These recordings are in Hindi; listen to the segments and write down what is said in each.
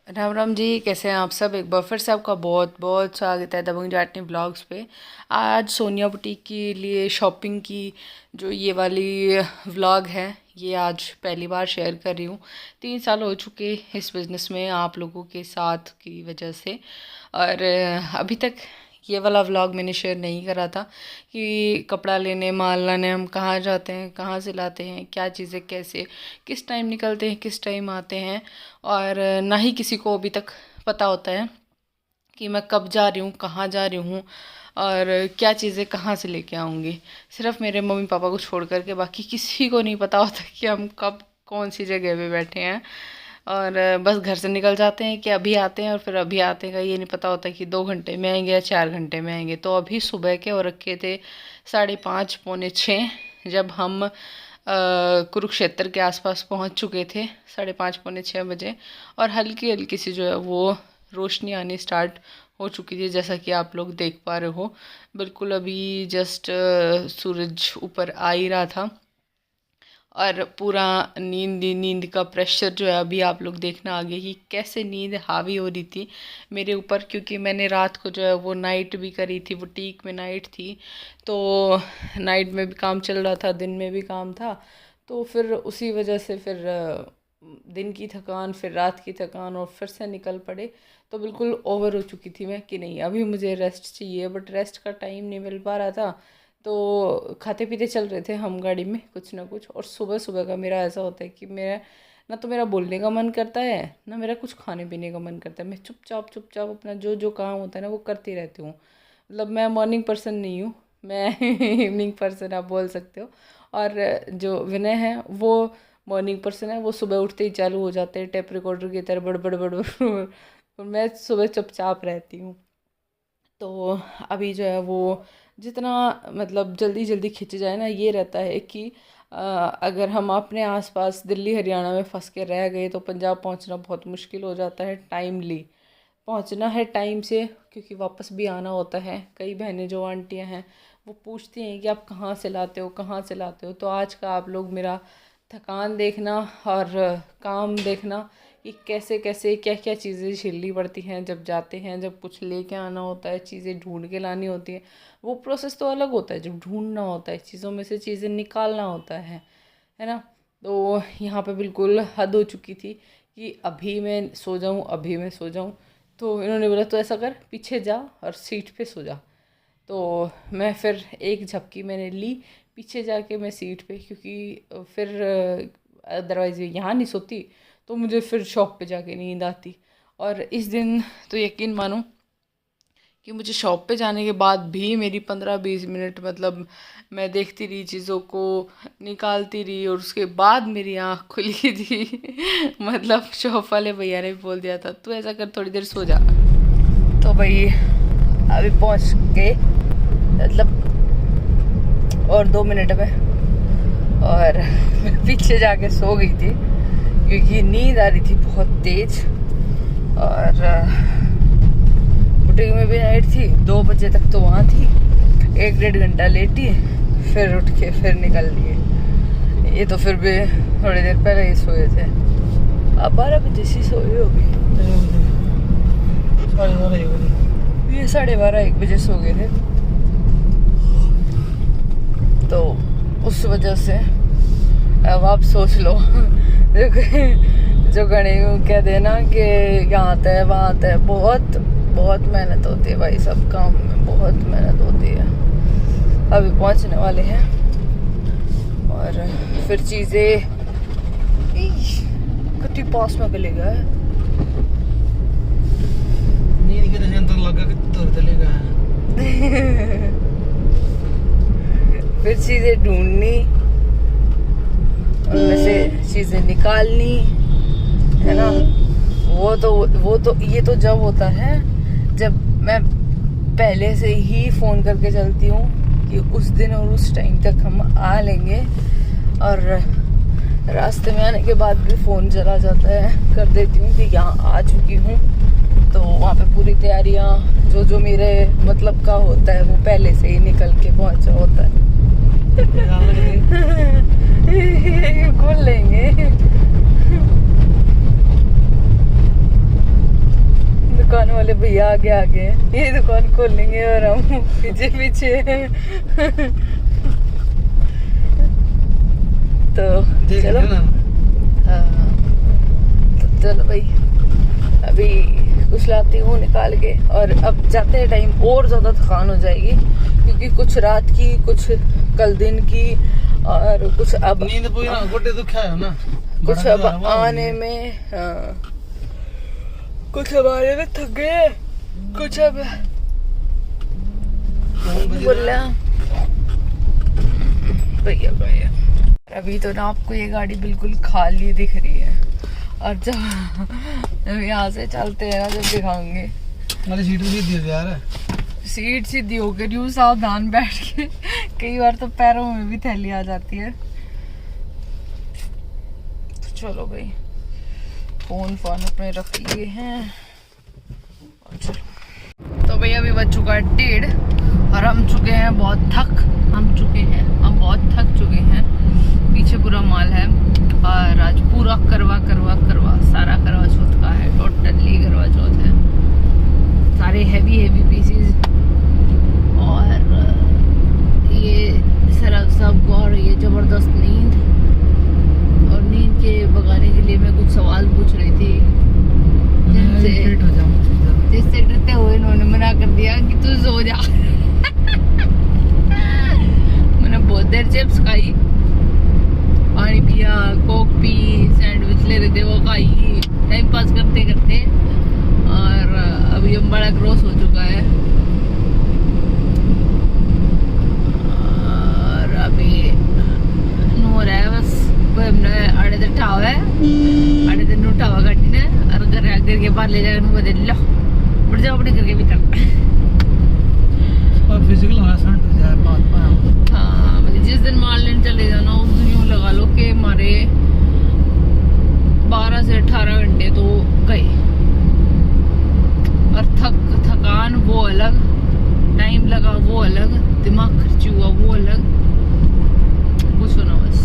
राम राम जी, कैसे हैं आप सब। एक बार फिर से आपका बहुत बहुत स्वागत है दबंग जाटनी ब्लॉग्स पे। आज सोनिया बुटीक के लिए शॉपिंग की जो ये वाली व्लॉग है, ये आज पहली बार शेयर कर रही हूँ। 3 साल हो चुके इस बिज़नेस में आप लोगों के साथ की वजह से, और अभी तक ये वाला व्लॉग मैंने शेयर नहीं करा था कि कपड़ा लेने माल लाने हम कहाँ जाते हैं, कहाँ से लाते हैं, क्या चीज़ें कैसे किस टाइम निकलते हैं, किस टाइम आते हैं। और ना ही किसी को अभी तक पता होता है कि मैं कब जा रही हूँ, कहाँ जा रही हूँ और क्या चीज़ें कहाँ से लेके आऊँगी। सिर्फ मेरे मम्मी पापा को छोड़ कर के बाकी किसी को नहीं पता होता कि हम कब कौन सी जगह पे बैठे हैं। और बस घर से निकल जाते हैं कि अभी आते हैं, और फिर अभी आते का ये नहीं पता होता कि 2 घंटे में आएंगे या 4 घंटे में आएंगे। तो अभी सुबह के और रखे थे 5:30 पौने 6, जब हम कुरुक्षेत्र के आसपास पहुंच चुके थे 5:30 पौने 6 बजे। और हल्की हल्की सी जो है वो रोशनी आनी स्टार्ट हो चुकी थी, जैसा कि आप लोग देख पा रहे हो। बिल्कुल अभी जस्ट सूरज ऊपर आ ही रहा था, और पूरा नींद नींद का प्रेशर जो है अभी आप लोग देखना आगे कि कैसे नींद हावी हो रही थी मेरे ऊपर, क्योंकि मैंने रात को जो है वो नाइट भी करी थी, बुटीक में नाइट थी। तो नाइट में भी काम चल रहा था, दिन में भी काम था। तो फिर उसी वजह से फिर दिन की थकान, फिर रात की थकान, और फिर से निकल पड़े। तो बिल्कुल ओवर हो चुकी थी मैं कि नहीं अभी मुझे रेस्ट चाहिए, बट रेस्ट का टाइम नहीं मिल पा रहा था। तो खाते पीते चल रहे थे हम गाड़ी में कुछ ना कुछ। और सुबह सुबह का मेरा ऐसा होता है कि मेरा ना तो मेरा बोलने का मन करता है, ना मेरा कुछ खाने पीने का मन करता है। मैं चुपचाप चुपचाप अपना जो जो काम होता है ना वो करती रहती हूँ। मतलब मैं मॉर्निंग पर्सन नहीं हूँ, मैं इवनिंग पर्सन आप बोल सकते हो। और जो विनय है वो मॉर्निंग पर्सन है, वो सुबह उठते ही चालू हो जाते हैं टेप रिकॉर्डर की तरह बड़ बड़ बड़ बड़। और मैं सुबह चुपचाप रहती हूँ। तो अभी जो है वो जितना मतलब जल्दी जल्दी खिंच जाए ना, ये रहता है कि अगर हम अपने आसपास दिल्ली हरियाणा में फंस के रह गए तो पंजाब पहुंचना बहुत मुश्किल हो जाता है। टाइमली पहुंचना है टाइम से, क्योंकि वापस भी आना होता है। कई बहनें जो आंटियां हैं वो पूछती हैं कि आप कहाँ से लाते हो, कहाँ से लाते हो। तो आज का आप लोग मेरा थकान देखना और काम देखना कि कैसे कैसे क्या क्या चीज़ें झेलनी पड़ती हैं जब जाते हैं, जब कुछ लेके आना होता है, चीज़ें ढूंढ के लानी होती है। वो प्रोसेस तो अलग होता है जब ढूंढना होता है, चीज़ों में से चीज़ें निकालना होता है ना। तो यहाँ पे बिल्कुल हद हो चुकी थी कि अभी मैं सो जाऊँ, अभी मैं सो जाऊँ। तो इन्होंने बोला तो ऐसा कर, पीछे जा और सीट पे सो जा। तो मैं फिर एक झपकी मैंने ली पीछे जाके मैं सीट पे, क्योंकि फिर अदरवाइज़ यहाँ नहीं सोती तो मुझे फिर शॉप पे जाके नींद आती। और इस दिन तो यकीन मानो कि मुझे शॉप पे जाने के बाद भी मेरी 15-20 मिनट मतलब मैं देखती रही चीज़ों को, निकालती रही, और उसके बाद मेरी आँख खुली थी। मतलब शॉप वाले भैया ने बोल दिया था तू ऐसा कर, थोड़ी देर सो जा। तो भाई अभी पहुँच गए, मतलब और 2 मिनट में। और मैं पीछे जाके सो गई थी क्योंकि नींद आ रही थी बहुत तेज। और बुटीक में भी नाइट थी, 2 बजे तक तो वहाँ थी। 1-1.5 घंटा लेटी, फिर उठ के फिर निकल लिए। ये तो फिर भी थोड़ी देर पहले ही सोए थे। अब 12 बजे से सोए होगी, ये 12:30-1 बजे सो गए थे। तो उस वजह से अब आप सोच लो जो गणे कह देना कि यहाँ आता है वहाँ आता है, बहुत बहुत मेहनत होती है भाई, सब काम में बहुत मेहनत होती है। अभी पहुँचने वाले हैं और फिर चीज़ें कितनी पास में गलेगा है। नींद के अंदर लगा कि दूर चलेगा। फिर चीज़ें ढूंढनी, उनमें से चीज़ें निकालनी, है ना। वो तो ये तो जब होता है जब मैं पहले से ही फ़ोन करके चलती हूँ कि उस दिन और उस टाइम तक हम आ लेंगे। और रास्ते में आने के बाद भी फ़ोन चला जाता है, कर देती हूँ कि यहाँ आ चुकी हूँ। तो वहाँ पे पूरी तैयारियाँ जो मेरे मतलब का होता है वो पहले से ही निकल के पहुँचा होता है। खोल लेंगे। दुकान वाले भैया आगे आगे हैं, ये दुकान खोलेंगे और हम पीछे पीछे हैं। तो चलो हाँ, तो चलो भाई अभी कुछ लाती हूँ निकाल के, और अब जाते टाइम और ज़्यादा थकान हो जाएगी क्योंकि कुछ रात की, कुछ कल दिन की, और कुछ अब नींद पूरी ना गोटे दुखा है ना, कुछ अब आने में, हाँ कुछ अब आने में थक गए, कुछ अब बोला भैया भैया। अभी तो ना आपको ये गाड़ी बिल्कुल खाली दिख रही है, और जब यहाँ से चलते हैं ना जब दिखाऊंगे, मेरी सीट भी दी यार, सीट सीधी होकर यूं सावधान बैठ के, कई बार तो पैरों में भी थैली आ जाती है। तो चलो भाई फोन अपने रख लिए हैं और चलो। तो भाई अभी बज चुका है 1:30 और हम चुके हैं बहुत थक चुके हैं। पीछे पूरा माल है और आज पूरा करवा सारा करवा चौथ का है, टोटली करवा चौथ है, सारे हैवी पीसेस और ये सब और ये जबरदस्त नींद, और नींद के भगाने के लिए मैं कुछ सवाल पूछ रही थी जिससे डरते हुए इन्होंने मना कर दिया कि तू सो जा। मैंने बहुत देर चिप्स खाई, पानी पिया, कोक पी, सैंडविच ले रहे थे वो खाई, टाइम पास करते करते, और अभी हम बड़ा क्रॉस हो चुका है और अभी नो रहा है बस कोई हमने आड़े दिन उठावा है, आड़े दिन उठावा गाड़ी ने, और घर के बाहर ले जाकर बदल लो बढ़ जाओ अपने घर के भीतर। फिजिकल हरासमेंट हो जाए बात। हाँ मतलब जिस दिन माल लेने चले जाना उस दिन यूँ लगा लो कि हमारे 12 से 18 घंटे तो गए, और थकान वो अलग, टाइम लगा वो अलग, दिमाग खर्ची हुआ वो अलग, कुछ ना बस।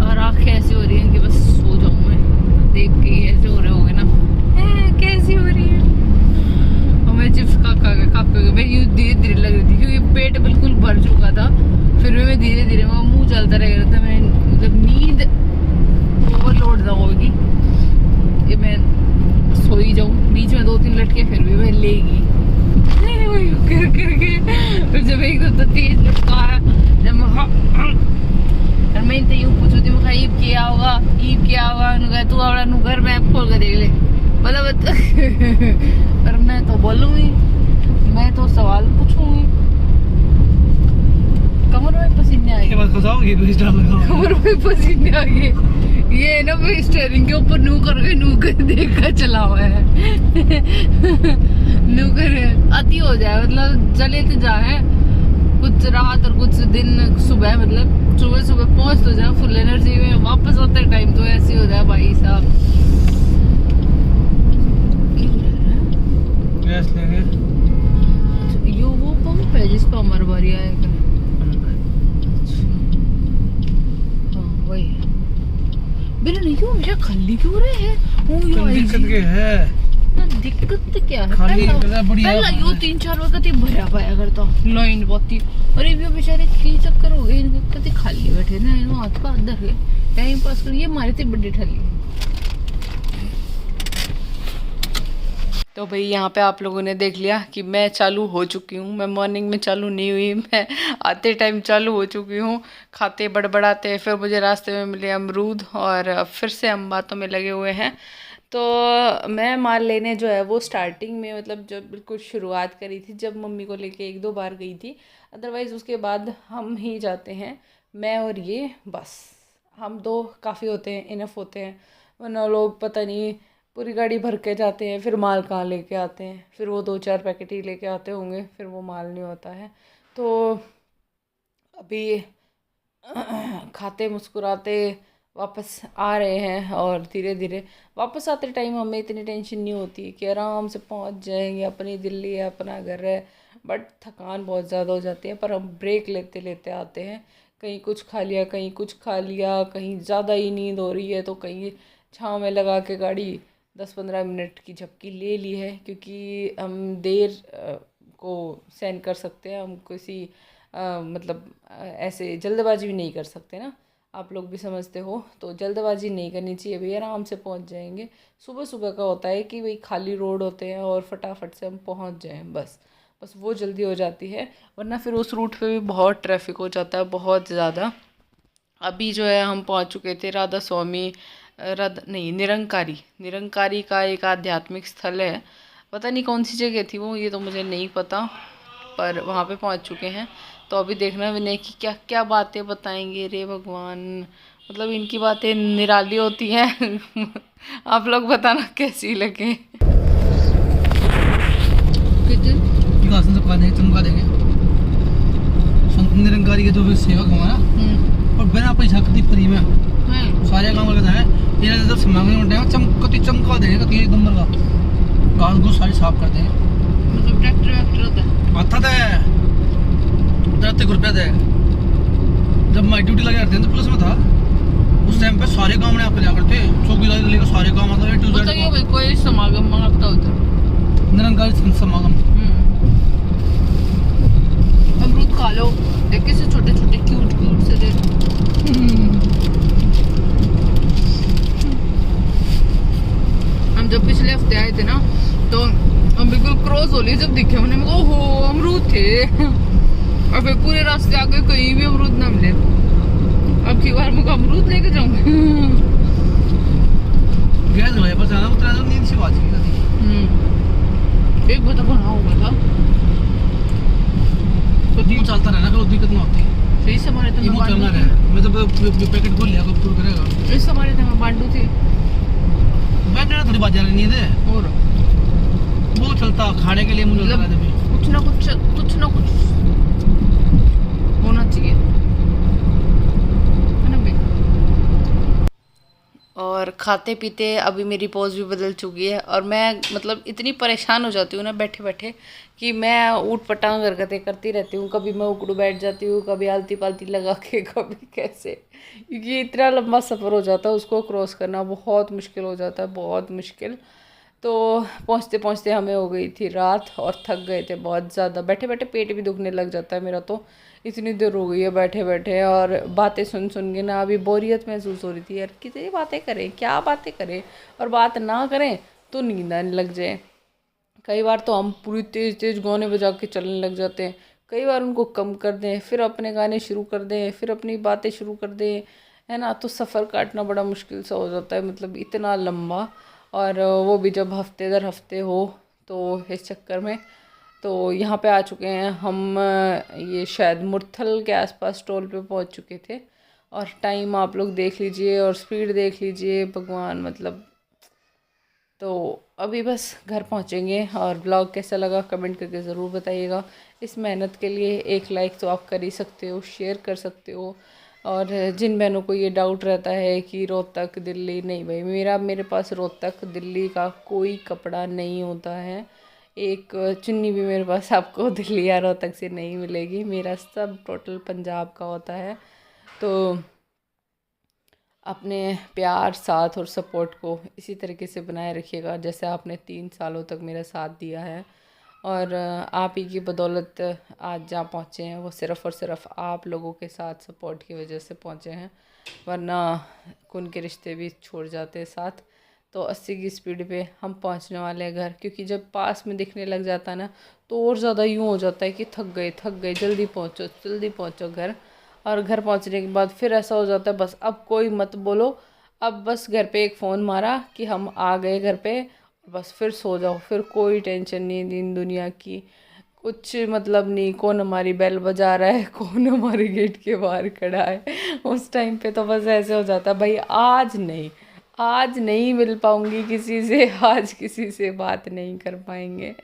और आंखें ऐसी हो रही हैं कि बस सो जाऊं मैं, देख के ऐसे हो रहे होगे ना कैसी हो रही है। और मैं चिप्स खा मैं यूँ धीरे लग रही थी क्योंकि पेट बिल्कुल भर चुका था, फिर भी मैं धीरे मुंह चलता रह रहा था। मैं मतलब नींद ओवरलोड ना होगी कि मैं सो ही जाऊं, बीच में 2-3 लटके फिर भी मैं लेगी करके, फिर जब एकदम तो तेज लटका है, जब मैं तो यूँ पूछू थी मैं ईब क्या होगा उन्होंने तू अपना घर मैप खोल कर देख ले मतलब पर मैं तो बोलूंगी, मैं तो सवाल पूछूंगी, कमर में पसीने आएंगे, कमर में पसीने आएंगे। ये ना मैं स्टीयरिंग के ऊपर नू कर देख कर चला हुआ है नू कर अति हो जाए, मतलब चले तो जाए कुछ रात और कुछ दिन, सुबह मतलब सुबह पहुंच तो जाए फुल एनर्जी में, वापस आते टाइम तो ऐसे हो जाए भाई साहब। ये वो पंप है जिसको हमारे बारी आएगा, हाँ वही है। मेरे नहीं क्यों हमेशा खाली क्यों रहे हैं, दिक्कत क्या है, पहला यो 3-4 वक्त ही भरा पाया करता लाइन बहुत ही, और ये बेचारे की चक्कर हो गए, इनके कति खाली बैठे ना, इन हाथ का अंदर है टाइम पास कर, ये मारे थे बड़ी ठल्ली। तो भाई यहाँ पे आप लोगों ने देख लिया कि मैं चालू हो चुकी हूँ, मैं मॉर्निंग में चालू नहीं हुई, मैं आते टाइम चालू हो चुकी हूँ। खाते बड़बड़ाते फिर मुझे रास्ते में मिले अमरूद, और फिर से हम बातों में लगे हुए हैं। तो मैं माल लेने जो है वो स्टार्टिंग में मतलब जब बिल्कुल शुरुआत करी थी, जब मम्मी को लेके 1-2 बार गई थी, अदरवाइज़ उसके बाद हम ही जाते हैं, मैं और ये बस, हम 2 काफ़ी होते हैं, इनफ होते हैं, वरना लोग पता नहीं पूरी गाड़ी भर के जाते हैं, फिर माल कहाँ लेके आते हैं, फिर वो 2-4 पैकेट ही लेके आते होंगे, फिर वो माल नहीं होता है। तो अभी खाते मुस्कुराते वापस आ रहे हैं, और धीरे धीरे वापस आते टाइम हमें इतनी टेंशन नहीं होती कि आराम से पहुंच जाएंगे, अपनी दिल्ली है, अपना घर है, बट थकान बहुत ज़्यादा हो जाती है। पर हम ब्रेक लेते लेते आते हैं, कहीं कुछ खा लिया, कहीं कुछ खा लिया, कहीं ज़्यादा ही नींद हो रही है तो कहीं छाँव में लगा के गाड़ी 10-15 मिनट की झपकी ले ली है, क्योंकि हम देर को सहन कर सकते हैं, हम किसी मतलब ऐसे जल्दबाजी भी नहीं कर सकते ना, आप लोग भी समझते हो। तो जल्दबाजी नहीं करनी चाहिए भाई, आराम से पहुंच जाएंगे। सुबह सुबह का होता है कि भाई खाली रोड होते हैं और फटाफट से हम पहुंच जाएं, बस बस वो जल्दी हो जाती है। वरना फिर उस रूट पे भी बहुत ट्रैफिक हो जाता है, बहुत ज़्यादा। अभी जो है हम पहुंच चुके थे राधा स्वामी, राधा नहीं, निरंकारी, निरंकारी का एक आध्यात्मिक स्थल है। पता नहीं कौन सी जगह थी वो, ये तो मुझे नहीं पता, पर वहाँ पे पहुँच चुके हैं। तो अभी देखना विनय की क्या क्या बातें बताएंगे रे भगवान, मतलब इनकी बातें निराली होती हैं। आप लोग बताना कैसी लगे। से चमका देंगे संत निरंकारी के जो भी सेवक हुआ ना, और बिना पैसा कति फ्री में सारे काम करके जाए। ये जब समागम टाइम चमका देंगे कति एक नंबर का गाल को सारी साफ कर देंगे। मतलब ट्रैक्टर होता है आता था 30 रुपये दे। जब मैं ड्यूटी लगे रहते हैं तो पुलिस में था, उस टाइम पे सारे काम ने आप लिया करते, चौकीदारी लेकर सारे काम, मतलब बताइए भाई, कोई समागम मंगाता होता निरंकारी समागम। अमरूद खा लो, देखे से छोटे छोटे क्यूट क्यूट से दे। हम जब पिछले हफ्ते आए थे ना, तो हम बिल्कुल क्रॉस हो लिए जब दिखे हमने, ओहो अमरूद थे। और फिर पूरे रास्ते आगे कहीं भी अमरूद ना मिले। अब की बार मुझे अमरूद लेके जाऊंगी। गैस भाई पर जाना उतना तो नींद से बात की थी। एक बार तो बना हुआ था, तो दिन चलता रहना, कोई दिक्कत ना होती। सही से हमारे तो मैं चलना रहे, मैं जब पैकेट खोल लिया कब पूरा करेगा। इस हमारे तो बांडू थी, मैं कहना थोड़ी बात जानी नहीं है, और वो चलता खाने के लिए मुझे लगा जब कुछ ना कुछ होना चाहिए, है ना भाई। और खाते पीते अभी मेरी पोज भी बदल चुकी है, और मैं मतलब इतनी परेशान हो जाती हूँ ना बैठे बैठे कि मैं ऊट पटांग हरकतें करती रहती हूँ। कभी मैं उकड़ू बैठ जाती हूँ, कभी आलती पालती लगा के, कभी कैसे, क्योंकि इतना लंबा सफ़र हो जाता है, उसको क्रॉस करना बहुत मुश्किल हो जाता है, बहुत मुश्किल। तो पहुँचते पहुँचते हमें हो गई थी रात, और थक गए थे बहुत ज़्यादा। बैठे बैठे पेट भी दुखने लग जाता है मेरा, तो इतनी देर हो गई है बैठे बैठे, और बातें सुन सुन के ना अभी बोरियत महसूस हो रही थी यार, कितनी बातें करें, क्या बातें करें, और बात ना करें तो नींद आने लग जाए। कई बार तो हम पूरी तेज़ तेज़ गाने बजा के चलने लग जाते हैं, कई बार उनको कम कर दें, फिर अपने गाने शुरू कर दें, फिर अपनी बातें शुरू कर दें, है ना। तो सफ़र काटना बड़ा मुश्किल सा हो जाता है, मतलब इतना लंबा, और वो भी जब हफ्ते दर हफ्ते हो, तो इस चक्कर में। तो यहाँ पे आ चुके हैं हम, ये शायद मुरथल के आसपास टोल पे पहुँच चुके थे। और टाइम आप लोग देख लीजिए और स्पीड देख लीजिए, भगवान मतलब। तो अभी बस घर पहुँचेंगे, और ब्लॉग कैसा लगा कमेंट करके ज़रूर बताइएगा। इस मेहनत के लिए एक लाइक तो आप कर ही सकते हो, शेयर कर सकते हो। और जिन बहनों को ये डाउट रहता है कि रोहतक दिल्ली, नहीं भाई, मेरे पास रोहतक दिल्ली का कोई कपड़ा नहीं होता है। एक चुन्नी भी मेरे पास आपको दिल्ली या रोहतक से नहीं मिलेगी, मेरा सब टोटल पंजाब का होता है। तो अपने प्यार, साथ और सपोर्ट को इसी तरीके से बनाए रखिएगा, जैसे आपने 3 सालों तक मेरा साथ दिया है। और आप ही की बदौलत आज जहाँ पहुँचे हैं, वो सिर्फ़ और सिर्फ आप लोगों के साथ सपोर्ट की वजह से पहुँचे हैं, वरना खून के रिश्ते भी छोड़ जाते साथ। तो 80 की स्पीड पे हम पहुँचने वाले हैं घर, क्योंकि जब पास में दिखने लग जाता है ना, तो और ज़्यादा यूँ हो जाता है कि थक गए, जल्दी पहुँचो घर। और घर पहुंचने के बाद फिर ऐसा हो जाता है, बस अब कोई मत बोलो, अब बस घर पे एक फ़ोन मारा कि हम आ गए घर पे, बस फिर सो जाओ, फिर कोई टेंशन नहीं दिन दुनिया की, कुछ मतलब नहीं, कौन हमारी बेल बजा रहा है, कौन हमारे गेट के बाहर खड़ा है। उस टाइम पे तो बस ऐसे हो जाता है, भाई आज नहीं मिल पाऊंगी किसी से, आज किसी से बात नहीं कर पाएंगे।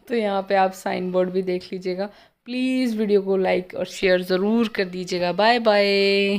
तो यहाँ पे आप साइन बोर्ड भी देख लीजिएगा। प्लीज़ वीडियो को लाइक और शेयर ज़रूर कर दीजिएगा। Bye bye.